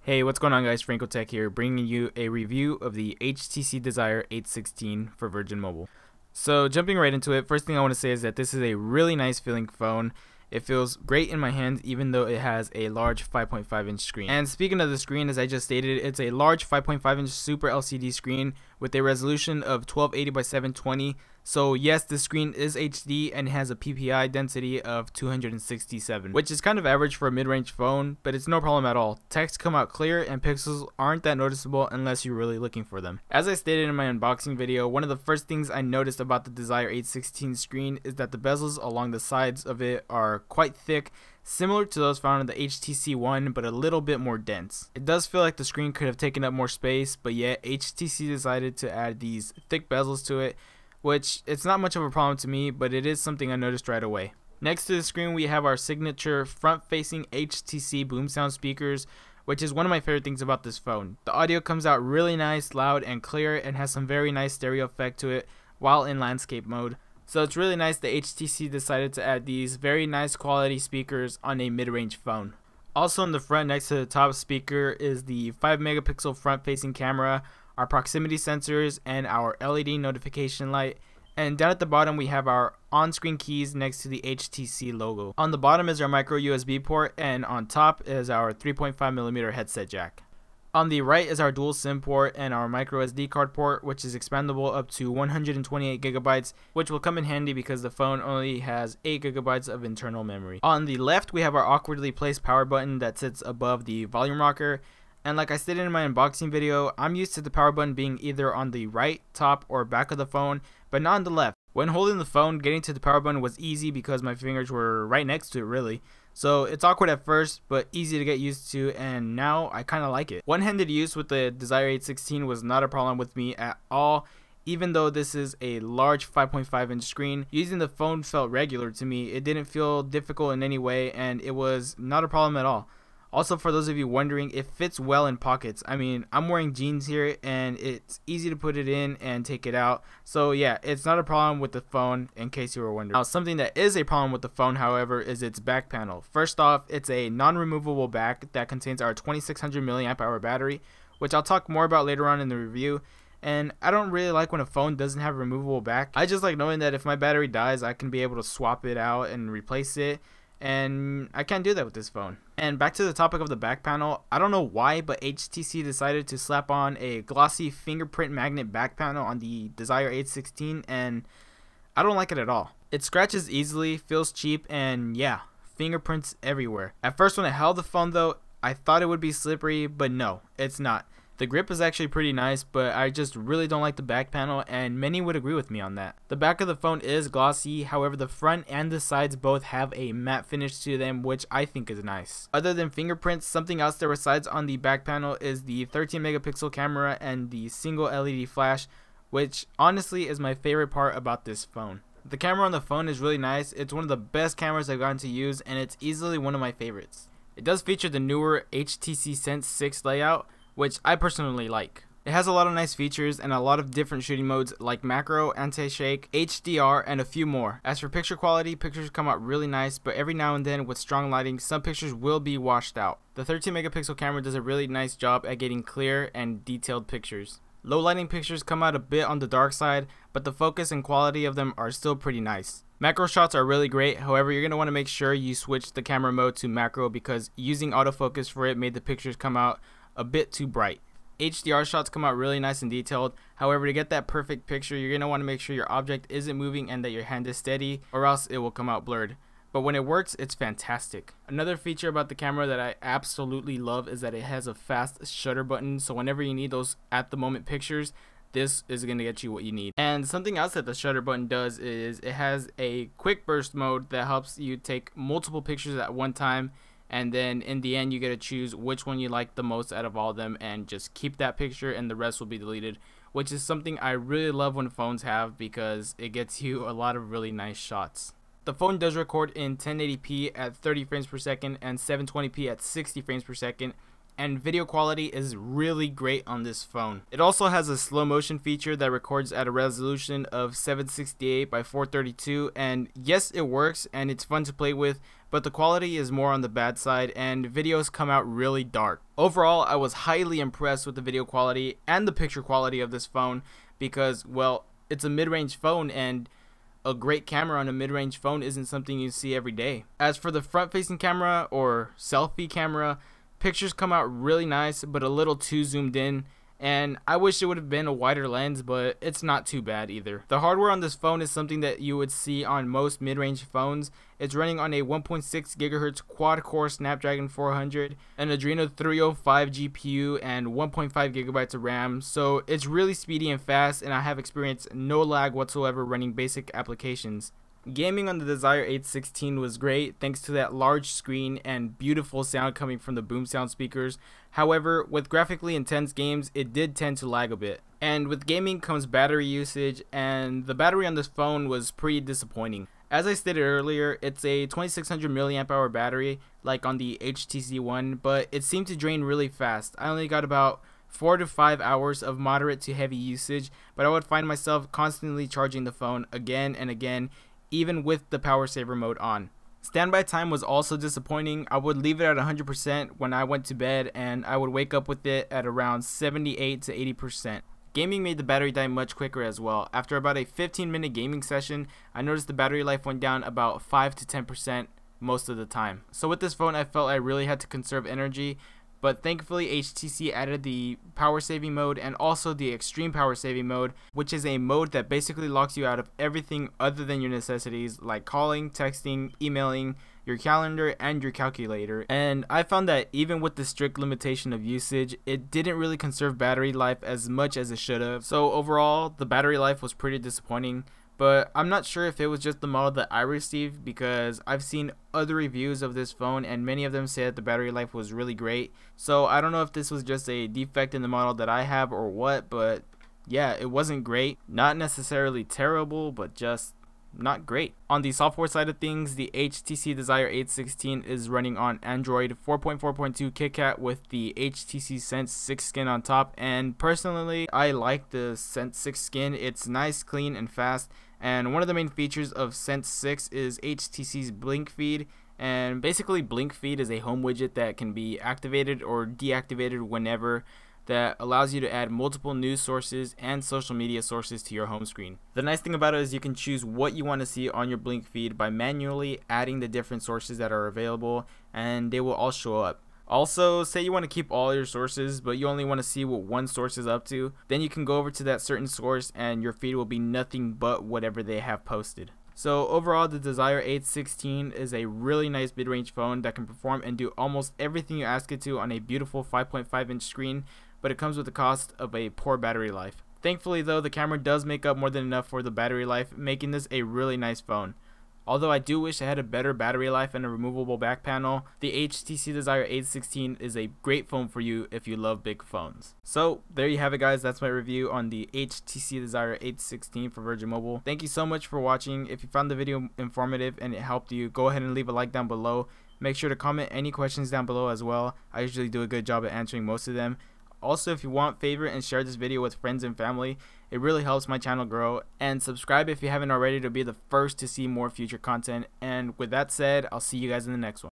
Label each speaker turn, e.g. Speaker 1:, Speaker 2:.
Speaker 1: Hey, what's going on guys, FrancoTech here, bringing you a review of the HTC Desire 816 for Virgin Mobile. So jumping right into it, first thing I want to say is that this is a really nice feeling phone. It feels great in my hands even though it has a large 5.5 inch screen. And speaking of the screen, as I just stated, it's a large 5.5 inch Super LCD screen with a resolution of 1280 by 720. So yes, the screen is HD and has a PPI density of 267, which is kind of average for a mid-range phone, but it's no problem at all. Text come out clear and pixels aren't that noticeable unless you're really looking for them. As I stated in my unboxing video, one of the first things I noticed about the Desire 816 screen is that the bezels along the sides of it are quite thick, similar to those found in the HTC One, but a little bit more dense. It does feel like the screen could have taken up more space, but yet HTC decided to add these thick bezels to it, which it's not much of a problem to me, but it is something I noticed right away. Next to the screen we have our signature front-facing HTC boom sound speakers, which is one of my favorite things about this phone. The audio comes out really nice, loud and clear, and has some very nice stereo effect to it while in landscape mode. So it's really nice that HTC decided to add these very nice quality speakers on a mid-range phone. Also in the front next to the top speaker is the 5 megapixel front-facing camera, our proximity sensors, and our LED notification light. And down at the bottom we have our on-screen keys next to the HTC logo. On the bottom is our micro USB port, and on top is our 3.5mm headset jack. On the right is our dual SIM port and our micro SD card port, which is expandable up to 128 gigabytes, which will come in handy because the phone only has 8 gigabytes of internal memory. On the left we have our awkwardly placed power button that sits above the volume rocker. And like I stated in my unboxing video, I'm used to the power button being either on the right, top, or back of the phone, but not on the left. When holding the phone, getting to the power button was easy because my fingers were right next to it really. So it's awkward at first, but easy to get used to, and now I kinda like it. One-handed use with the Desire 816 was not a problem with me at all. Even though this is a large 5.5 inch screen, using the phone felt regular to me. It didn't feel difficult in any way, and it was not a problem at all. Also, for those of you wondering, it fits well in pockets. I mean, I'm wearing jeans here and it's easy to put it in and take it out. So yeah, it's not a problem with the phone, in case you were wondering. Now, something that is a problem with the phone, however, is its back panel. First off, it's a non-removable back that contains our 2600 milliamp hour battery, which I'll talk more about later on in the review. And I don't really like when a phone doesn't have a removable back. I just like knowing that if my battery dies, I can be able to swap it out and replace it. And I can't do that with this phone. And back to the topic of the back panel, I don't know why, but HTC decided to slap on a glossy fingerprint magnet back panel on the Desire 816, and I don't like it at all. It scratches easily, feels cheap, and yeah, fingerprints everywhere. At first when I held the phone though, I thought it would be slippery, but no, it's not. The grip is actually pretty nice, but I just really don't like the back panel, and many would agree with me on that. The back of the phone is glossy, however the front and the sides both have a matte finish to them, which I think is nice. Other than fingerprints, something else that resides on the back panel is the 13 megapixel camera and the single LED flash, which honestly is my favorite part about this phone. The camera on the phone is really nice. It's one of the best cameras I've gotten to use, and it's easily one of my favorites. It does feature the newer HTC Sense 6 layout, which I personally like. It has a lot of nice features and a lot of different shooting modes like macro, anti-shake, HDR, and a few more. As for picture quality, pictures come out really nice, but every now and then with strong lighting, some pictures will be washed out. The 13 megapixel camera does a really nice job at getting clear and detailed pictures. Low lighting pictures come out a bit on the dark side, but the focus and quality of them are still pretty nice. Macro shots are really great, however you're going to want to make sure you switch the camera mode to macro because using autofocus for it made the pictures come out a bit too bright. HDR shots come out really nice and detailed, however to get that perfect picture you're going to want to make sure your object isn't moving and that your hand is steady, or else it will come out blurred. But when it works, it's fantastic. Another feature about the camera that I absolutely love is that it has a fast shutter button, so whenever you need those at the moment pictures, this is going to get you what you need. And something else that the shutter button does is it has a quick burst mode that helps you take multiple pictures at one time, and then in the end you get to choose which one you like the most out of all of them and just keep that picture and the rest will be deleted, which is something I really love when phones have because it gets you a lot of really nice shots. The phone does record in 1080p at 30 frames per second and 720p at 60 frames per second, and video quality is really great on this phone. It also has a slow motion feature that records at a resolution of 768 by 432, and yes, it works and it's fun to play with, but the quality is more on the bad side and videos come out really dark. Overall, I was highly impressed with the video quality and the picture quality of this phone because, well, it's a mid-range phone, and a great camera on a mid-range phone isn't something you see every day. As for the front-facing camera or selfie camera, pictures come out really nice but a little too zoomed in, and I wish it would have been a wider lens, but it's not too bad either. The hardware on this phone is something that you would see on most mid-range phones. It's running on a 1.6 GHz quad-core Snapdragon 400, an Adreno 305 GPU, and 1.5 GB of RAM, so it's really speedy and fast, and I have experienced no lag whatsoever running basic applications. Gaming on the Desire 816 was great thanks to that large screen and beautiful sound coming from the boom sound speakers. However, with graphically intense games, it did tend to lag a bit. And with gaming comes battery usage, and the battery on this phone was pretty disappointing. As I stated earlier, it's a 2600 mAh battery like on the HTC One, but it seemed to drain really fast. I only got about 4 to 5 hours of moderate to heavy usage, but I would find myself constantly charging the phone again and again, even with the power saver mode on. Standby time was also disappointing. I would leave it at 100% when I went to bed, and I would wake up with it at around 78 to 80%. Gaming made the battery die much quicker as well. After about a 15-minute gaming session, I noticed the battery life went down about 5 to 10% most of the time. So with this phone, I felt I really had to conserve energy, but thankfully HTC added the power saving mode and also the extreme power saving mode, which is a mode that basically locks you out of everything other than your necessities like calling, texting, emailing, your calendar, and your calculator. And I found that even with the strict limitation of usage, it didn't really conserve battery life as much as it should have. So overall, the battery life was pretty disappointing. But I'm not sure if it was just the model that I received, because I've seen other reviews of this phone and many of them said the battery life was really great. So I don't know if this was just a defect in the model that I have or what, but yeah, it wasn't great. Not necessarily terrible, but just not great. On the software side of things, the HTC Desire 816 is running on Android 4.4.2 KitKat with the HTC Sense 6 skin on top, and personally I like the Sense 6 skin. It's nice, clean, and fast, and one of the main features of Sense 6 is HTC's Blink Feed. And basically Blink Feed is a home widget that can be activated or deactivated whenever, that allows you to add multiple news sources and social media sources to your home screen. The nice thing about it is you can choose what you want to see on your Blink Feed by manually adding the different sources that are available, and they will all show up. Also, say you want to keep all your sources but you only want to see what one source is up to, then you can go over to that certain source and your feed will be nothing but whatever they have posted. So overall, the Desire 816 is a really nice mid-range phone that can perform and do almost everything you ask it to on a beautiful 5.5-inch screen, but it comes with the cost of a poor battery life. Thankfully though, the camera does make up more than enough for the battery life, making this a really nice phone. Although I do wish it had a better battery life and a removable back panel, the HTC Desire 816 is a great phone for you if you love big phones. So there you have it guys, that's my review on the HTC Desire 816 for Virgin Mobile. Thank you so much for watching. If you found the video informative and it helped you, go ahead and leave a like down below. Make sure to comment any questions down below as well. I usually do a good job at answering most of them. Also, if you want, favorite and share this video with friends and family. It really helps my channel grow. And subscribe if you haven't already to be the first to see more future content. And with that said, I'll see you guys in the next one.